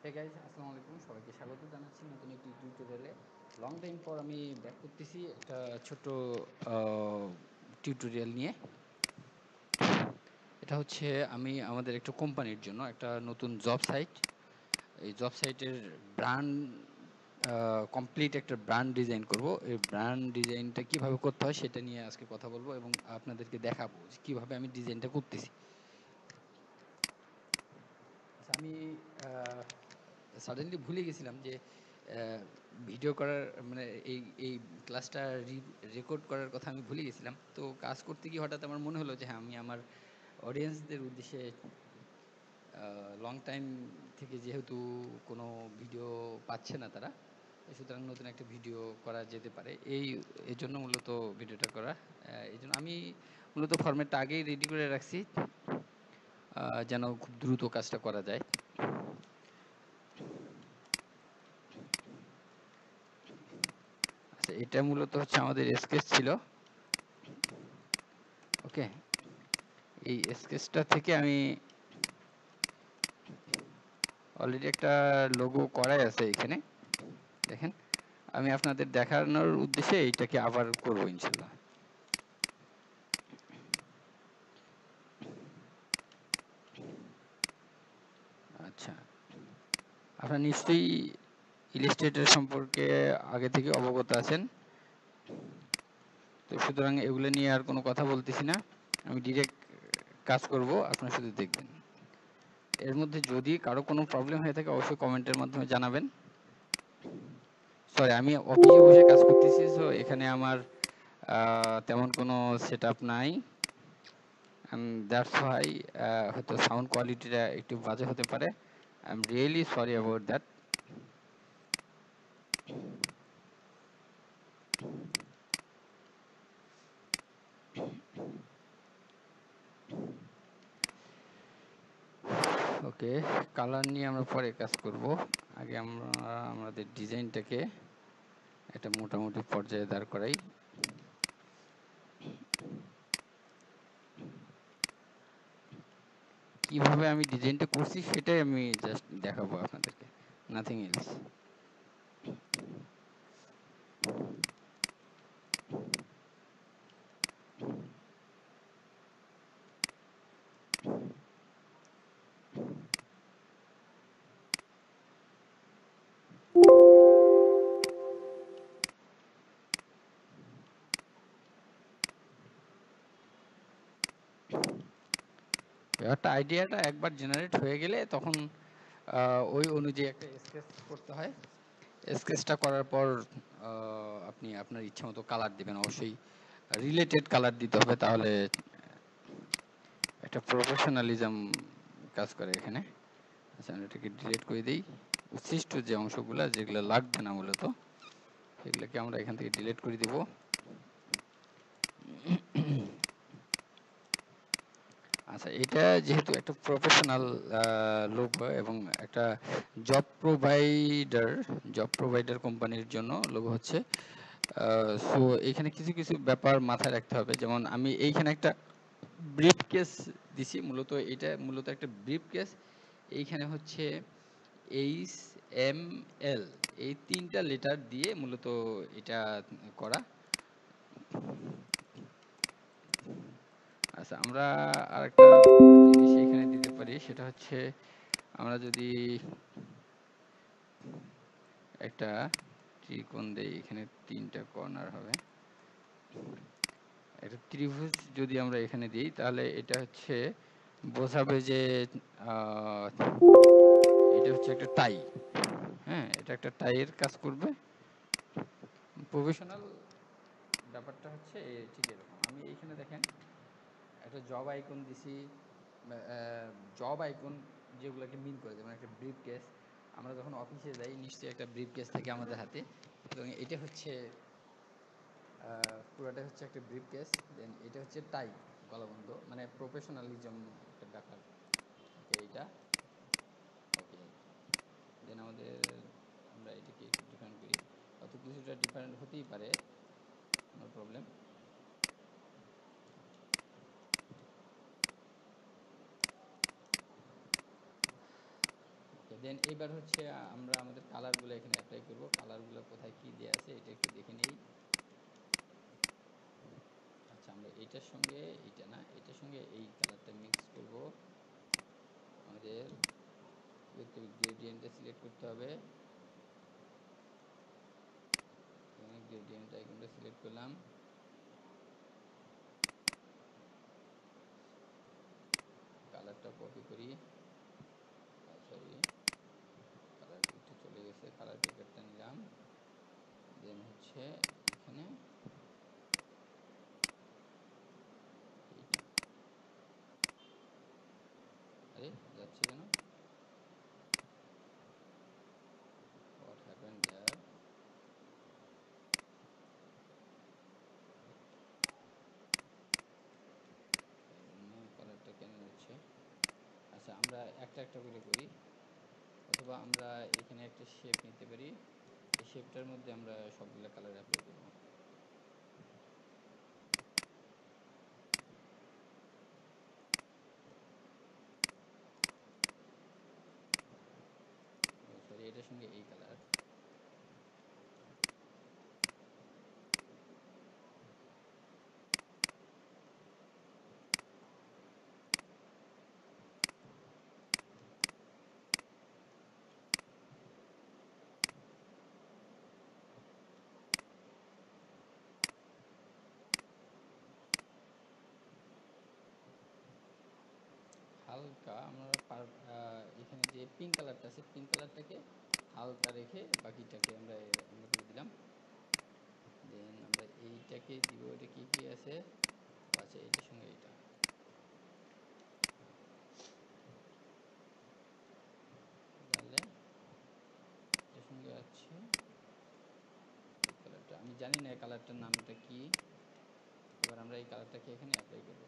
Hey guys, আসসালামু আলাইকুম। সবাইকে স্বাগত জানাচ্ছি নতুন একটি টিউটোরিয়ালে। লং টাইম পর আমি ব্যাক করতেছি একটা ছোট টিউটোরিয়াল নিয়ে। এটা হচ্ছে আমি আমাদের একটা কোম্পানির জন্য একটা নতুন জব সাইট, এই জব সাইটের ব্র্যান্ড কমপ্লিট একটা ব্র্যান্ড ডিজাইন করব। এই ব্র্যান্ড ডিজাইনটা কিভাবে করতে হয় সেটা নিয়ে আজকে কথা বলবো এবং আপনাদেরকে দেখাবো যে কিভাবে আমি ডিজাইনটা করতেছি। আচ্ছা, আমি সাডেনলি ভুলে গেছিলাম যে ভিডিও করার মানে এই এই ক্লাসটা রেকর্ড করার কথা আমি ভুলে গেছিলাম। তো কাজ করতে গিয়ে হঠাৎ আমার মনে হলো যে হ্যাঁ, আমি আমার অডিয়েন্সদের উদ্দেশ্যে লং টাইম থেকে যেহেতু কোনো ভিডিও পাচ্ছে না তারা, সুতরাং নতুন একটা ভিডিও করা যেতে পারে। এই জন্য মূলত ভিডিওটা করা। এই জন্য আমি মূলত ফরম্যাটটা আগেই রেডি করে রাখছি যেন খুব দ্রুত কাজটা করা যায়। আচ্ছা, এটা মূলত হচ্ছে আমাদের স্কেচ ছিল। ওকে, এই স্কেচটা থেকে আমি অলরেডি একটা লোগো করাই আছে এখানে দেখেন। আমি আপনাদের দেখানোর উদ্দেশ্যে এইটাকে আবার করব ইনশাল্লাহ। আচ্ছা, আপনারা নিশ্চয়ই ইলাস্ট্রেটর সম্পর্কে আগে থেকে অবগত আছেন, তো সুতরাং এগুলো নিয়ে আর কোনো কথা বলতেছি না। আমি ডিরেক্ট কাজ করব, আপনারা শুধু দেখবেন। এর মধ্যে যদি কারো কোনো প্রবলেম হয়ে থাকে অবশ্যই কমেন্টের মাধ্যমে জানাবেন। সরি, আমি অফিসে বসে কাজ করতেছি, সো এখানে আমার তেমন কোনো সেটআপ নাই, দ্যাটস ওয়াই হয়তো সাউন্ড কোয়ালিটিটা একটু বাজে হতে পারে। I am really sorry about that. Okay, colour নিয়ে আমরা পরে কাজ করব। আগে আমরা আমাদের ডিজাইনটাকে একটা মোটামুটি পর্যায়ে দাঁড় করাই। কিভাবে আমি ডিজাইনটা করছি সেটাই আমি জাস্ট দেখাবো আপনাদেরকে, নাথিং এলস। একটা আইডিয়াটা একবার জেনারেট হয়ে গেলে তখন ওই অনুযায়ী একটা স্কেচ করতে হয়। স্কেচটা করার পর আপনি আপনার ইচ্ছা মতো কালার দিবেন। অবশ্যই রিলেটেড কালার দিতে হবে, তাহলে একটা প্রফেশনালিজম কাজ করে এখানে। আচ্ছা, আমি এটাকে ডিলিট করে দিই। উচ্ছিষ্ট যে অংশগুলো যেগুলো লাগবে না মূলত সেগুলোকে আমরা এখান থেকে ডিলিট করে দিব। আচ্ছা, এটা যেহেতু একটা প্রফেশনাল লোগো এবং একটা জব প্রোভাইডার কোম্পানির জন্য লোগো হচ্ছে, সো এখানে কিছু কিছু ব্যাপার মাথায় রাখতে হবে। যেমন আমি এইখানে একটা ব্রিফ কেস দিছি, এটা মূলত একটা ব্রিফ কেস। এইখানে হচ্ছে HML, এই 3টা লেটার দিয়ে মূলত এটা করা। আচ্ছা, আমরা আরেকটা জিনিস এখানে দিতে পারি, সেটা হচ্ছে আমরা যদি একটা ত্রিকোণ দেই, এখানে 3টা কর্নার হবে, একটা ত্রিভুজ যদি আমরা এখানে দিই তাহলে এটা হচ্ছে বোঝাবে যে এটা হচ্ছে একটা টাই। হ্যাঁ, এটা একটা টাইয়ের কাজ করবে। প্রফেশনাল ব্যাপারটা হচ্ছে ঠিক এরকম। আমি এইখানে দেখেন একটা জব আইকন দিছি। জব আইকন যেগুলোকে মিন করে, যেমন একটা ব্রিফ কেস। আমরা যখন অফিসে যাই নিশ্চয়ই একটা ব্রিফ কেস থাকে আমাদের হাতে, এবং এটা হচ্ছে পুরোটা হচ্ছে একটা ব্রিফ কেস। দেন এটা হচ্ছে টাই, গলাবন্ধ, মানে প্রফেশনালিজম একটা ব্যাপার। ওকে, এইটা ওকে। দেন আমরা এটাকে একটু ডিফারেন্ট করি, হয়তো কিছুটা ডিফারেন্ট হতেই পারে, নো প্রবলেম। দেন এবার হচ্ছে আমরা আমাদের কালারগুলো এখানে অ্যাপ্লাই করব। কালারগুলো কোথায় কী দেওয়া আছে এটা একটু দেখে নেই। আচ্ছা, আমরা এইটার সঙ্গে এইটা না, এটার সঙ্গে এই কালারটা মিক্স করব। আমাদের করতে হবে, গ্রেডিয়েন্টটা সিলেক্ট করতে হবে। এখানে গ্রেডিয়েন্ট আইকনটা সিলেক্ট করলাম। কালারটা কপি করি, সরি কালার পিকটা চলে গেছে, কালার পিকারটা নিলাম। দেন হচ্ছে এখানে এইটা, আরে যাচ্ছে কেন, হোয়াট হ্যাপেন্ড দেয়ার। কালারটা কেন যাচ্ছে। আচ্ছা, আমরা একটা একটা করে করি, অথবা আমরা এখানে একটা শেপ নিতে পারি। এই শেপটার মধ্যে আমরা সবগুলো কালার অ্যাপ্লাই করবো। সরি, এটার সঙ্গে এই কালার। হালকা আমরা এখানে যে পিঙ্ক কালারটা আছে, পিঙ্ক কালারটাকে হালকা রেখে বাকিটাকে আমরা আমরা করে দিলাম। দেন আমরা এইটাকে দিব, এটা কি কি আছে, আচ্ছা এটার সঙ্গে এটা, তাহলে এটার সঙ্গে আছে এই কালারটা। আমি জানি না এই কালারটার নামটা কি। এবার আমরা এই কালারটাকে এখানে অ্যাপ্লাই করব।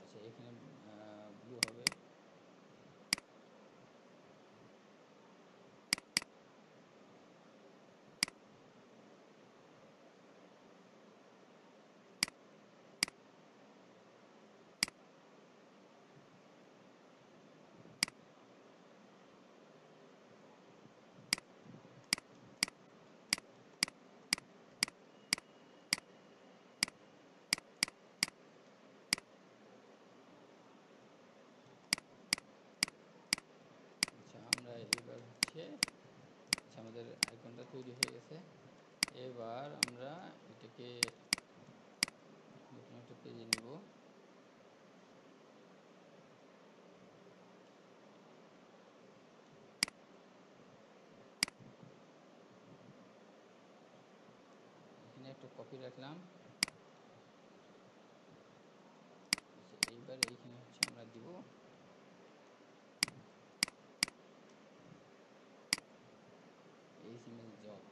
আচ্ছা, এখানে ব্লু হবে। আচ্ছা, আমরা এবার হচ্ছে, আচ্ছা আমাদের আইকনটা তৈরি হয়ে গেছে। এবার আমরা এটাকে নতুন একটা পেজে নিব। এখানে একটা কপি রাখলাম। আচ্ছা, এইবার এইখানে হচ্ছে আমরা দিব HTML jobs,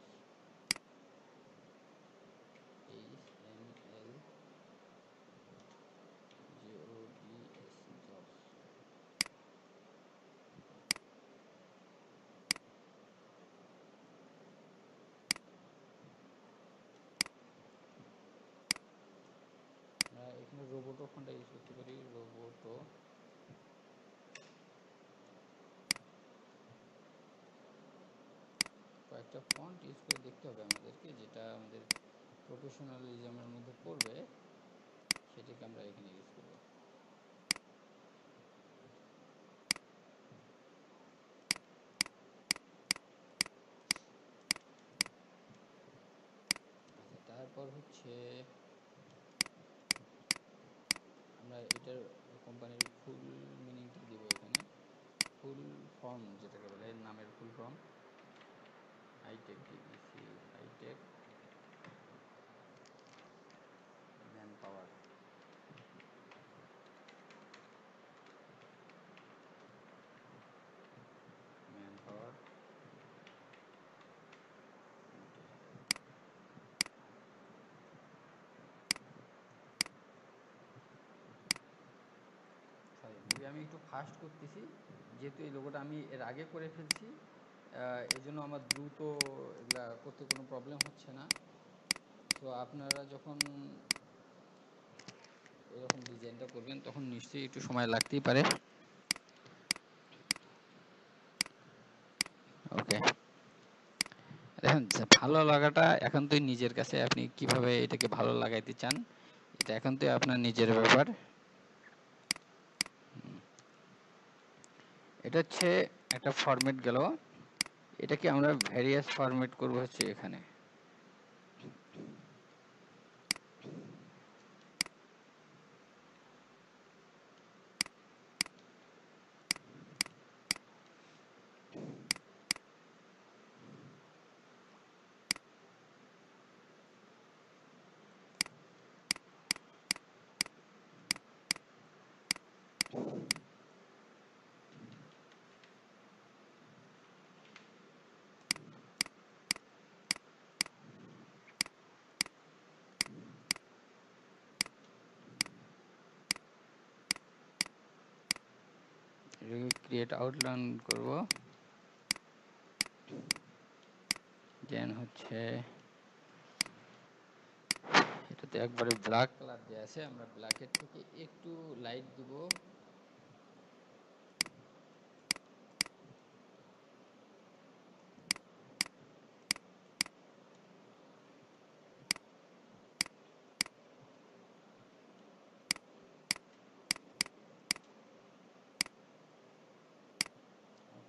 HTML jobs jobs। আমরা এখানে রোবোটো ফন্টটা ইউজ করতে পারি, রোবোটো। কয়েকটা ফন্ট ইউজ করে দেখতে হবে আমাদেরকে, যেটা আমাদের প্রফেশনালিজমের মধ্যে পড়বে সেটাকে আমরা এখানে ইউজ করব। আচ্ছা, তারপর হচ্ছে আমরা এটার কোম্পানির ফুল মিনিংটা দিব এখানে। ফুল ফর্ম যেটাকে বলে, নামের full form hitech TBC, hitech man power. Man power একটু ফাস্ট করতেছি, যেহেতু এই লোগোটা আমি এর আগে করে ফেলছি, এই জন্য আমার দ্রুত এগুলা করতে কোনো প্রবলেম হচ্ছে না। তো আপনারা যখন এরকম ডিজাইনটা করবেন তখন নিশ্চয়ই একটু সময় লাগতেই পারে। ওকে, দেখেন ভালো লাগাটা একান্তই নিজের কাছে, আপনি কিভাবে এটাকে ভালো লাগাইতে চান এটা একান্তই আপনার নিজের ব্যাপার। এটা হচ্ছে একটা ফরম্যাট গেল, এটাকে আমরা ভ্যারিয়াস ফরম্যাট করব হচ্ছে এখানে। ক্রিয়েট আউটলাইন করব, দেন হচ্ছে এটাতে একবারে ব্ল্যাক কালার দেওয়া আছে, আমরা ব্ল্যাকের থেকে একটু লাইট দিব।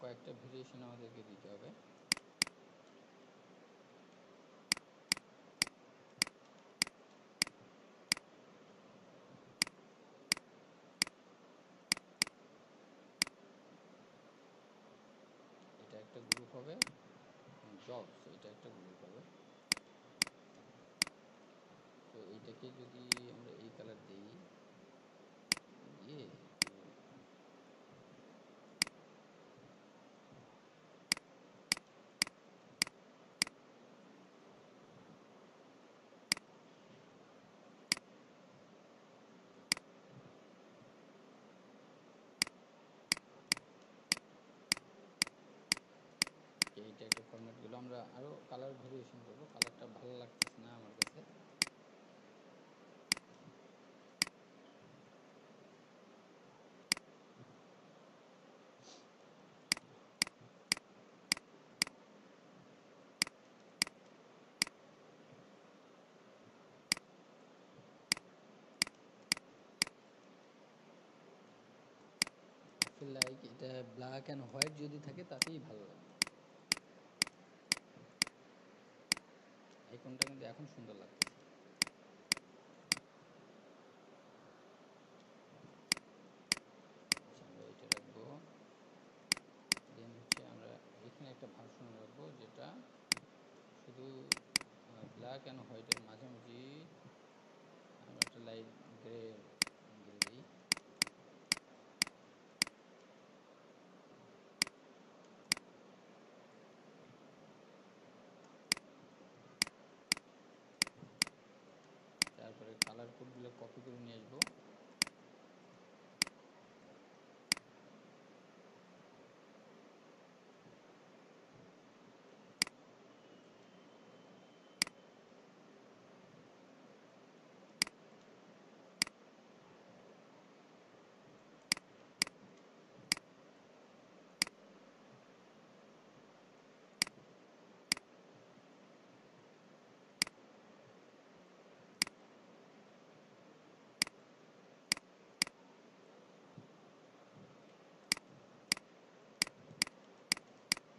কয়েকটা ভেরিয়েশন আমাদেরকে দিতে হবে। এটা একটা গ্রুপ হবে, জবস এটা একটা গ্রুপ হবে। তো এইটাকে যদি আমরা এই কালার দিই, দিয়ে এইটা একটা ফরম্যাট গুলো, আমরা আরো কালার ভেরিয়েশন করবো, কালারটা ভালো লাগতেছে না আমার কাছে। লাইক এটা ব্ল্যাক অ্যান্ড হোয়াইট যদি থাকে তাতেই ভালো লাগে, আইকনটা কিন্তু এখন সুন্দর লাগতেছে। আচ্ছা, আমরা এটা রাখবো, দেন হচ্ছে আমরা এখানে একটা ভার্সন রাখবো যেটা শুধু ব্ল্যাক অ্যান্ড হোয়াইটের মাঝামাঝি আমরা একটা লাইট গ্রে দিই। তারপরে কালার কোডগুলো কপি করে নিয়ে আসবো।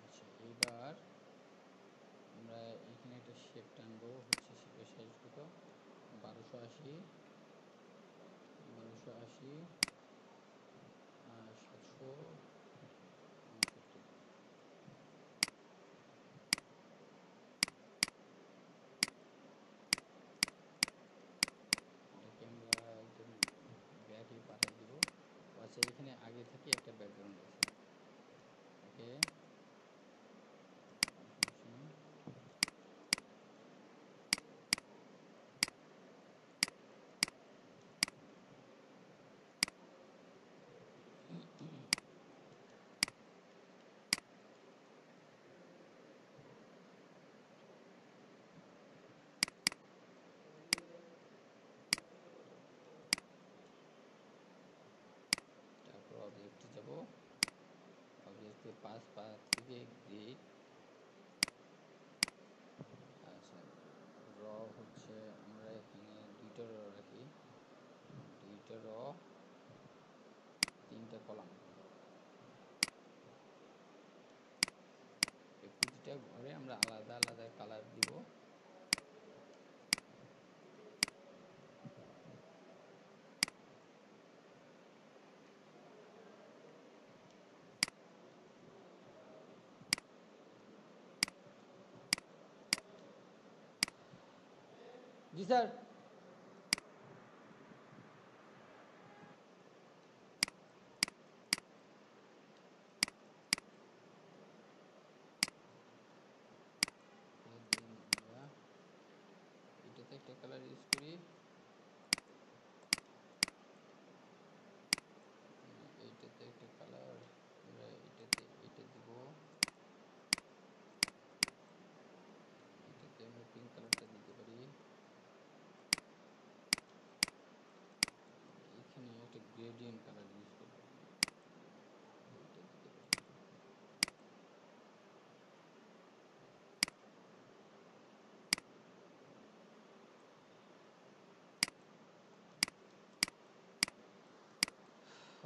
আচ্ছা, এবার আমরা এখানে একটা শেপ টানবো, হচ্ছে শেপের সাইজ কত, 1280, 769। এটাকে আমরা একদম ব্যাকে পাঠিয়ে দিব। আচ্ছা, এখানে আগে থেকে একটা ব্যাকগ্রাউন্ড আছে, ওকে। 5 থেকে গ্রিড। আচ্ছা, র হচ্ছে আমরা এখানে 2টা র রাখি, 2টা র, 3টা কলাম। প্রতিটা ঘরে আমরা আলাদা আলাদা কালার দিব। জি স্যার। আমরা এটাতে একটা কালার ইউজ করি, এইটাতে একটা কালার, আমরা এটাতে এটা দিব, এটাতে আমরা পিঙ্ক কালারটা দিতে পারি, এখানে একটা গ্রেডিয়েন্ট কালার ইউজ করব, এটা দিতে পারি।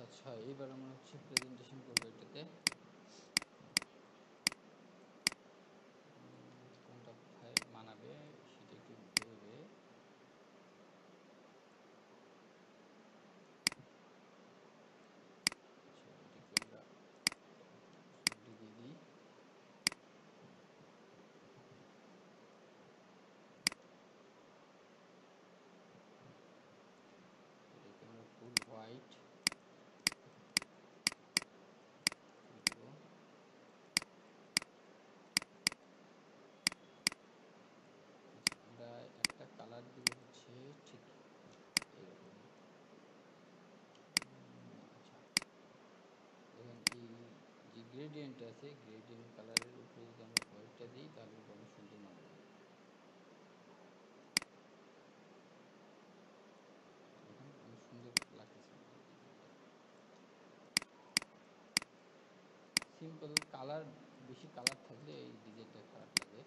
আচ্ছা, এবার আমরা হচ্ছে প্রেজেন্টেশন করবো এটাতে। কোনটা কোথায় মানাবে সেটা একটু ভেবে, আচ্ছা এটাকে আমরা দিয়ে দিই। এটাকে আমরা ফুল হোয়াইট দিব। আমরা একটা কালার দিব হচ্ছে ঠিক এরকম। আচ্ছা, দেখেন এই যে গ্রেডিয়েন্ট আছে, গ্রেডিয়েন্ট কালারের উপরে যদি আমরা হোয়াইটটা দিই তাহলে কিন্তু অনেক সুন্দর মানাবে, দেখেন অনেক সুন্দর লাগতেছে। সিম্পল কালার, বেশি কালার থাকলে এই ডিজাইনটা খারাপ লাগে।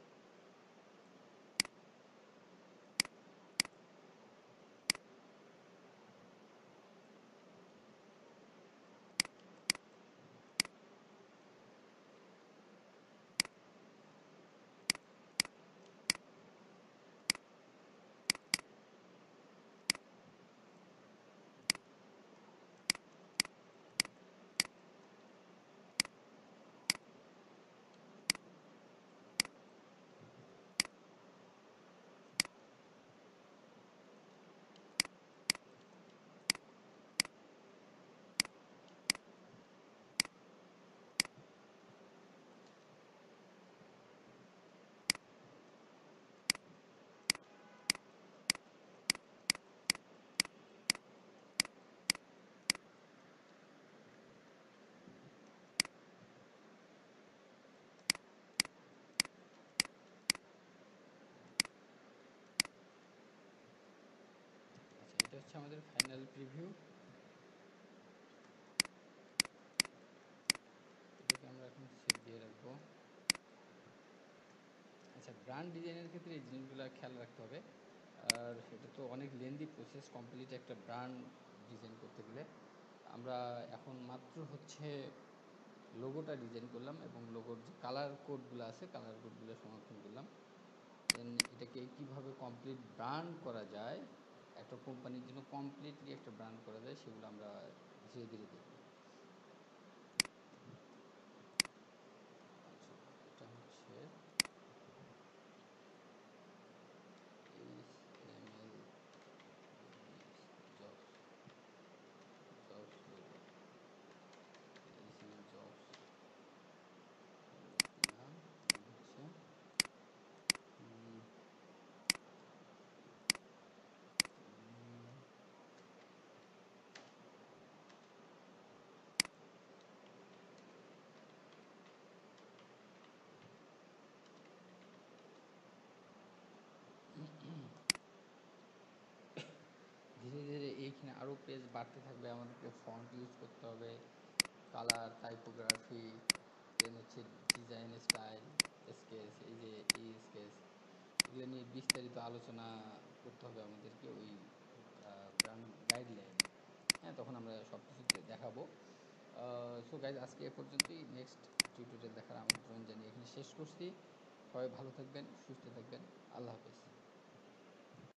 আচ্ছা, এটা হচ্ছে আমাদের ফাইনাল প্রিভিউ। এটাকে আমরা এখন সেভ দিয়ে রাখবো। আচ্ছা, ব্র্যান্ড ডিজাইনের ক্ষেত্রে এই জিনিসগুলো খেয়াল রাখতে হবে। আর এটা তো অনেক লেন্দি প্রসেস, কমপ্লিট একটা ব্র্যান্ড ডিজাইন করতে গেলে। আমরা এখন মাত্র হচ্ছে লোগোটা ডিজাইন করলাম এবং লোগোর যে কালার কোডগুলো আছে কালার কোডগুলো সংরক্ষণ করলাম। দেন এটাকে কীভাবে কমপ্লিট ব্র্যান্ড করা যায়, একটা কোম্পানির জন্য কমপ্লিটলি একটা ব্র্যান্ড করা যায়, সেগুলো আমরা ধীরে ধীরে দেখব। আচ্ছা, এটা হচ্ছে HTML jobs, jobs logo, HTML jobs নাম হচ্ছে ধীরে ধীরে এইখানে আরও পেজ বাড়তে থাকবে, আমাদেরকে ফন্ট ইউজ করতে হবে, কালার, টাইপোগ্রাফি, দেন হচ্ছে ডিজাইন, স্টাইল, স্কেচ, এই যে এই স্কেচ, এগুলো নিয়ে বিস্তারিত আলোচনা করতে হবে আমাদেরকে ওই ব্র্যান্ড গাইডলাইনে। হ্যাঁ, তখন আমরা সব কিছুতে দেখাবো। সো গাইজ, আজকে এ পর্যন্তই। নেক্সট টিউটোরিয়াল দেখার আমন্ত্রণ জানিয়ে এখানে শেষ করছি। সবাই ভালো থাকবেন, সুস্থ থাকবেন। আল্লাহ হাফেজ।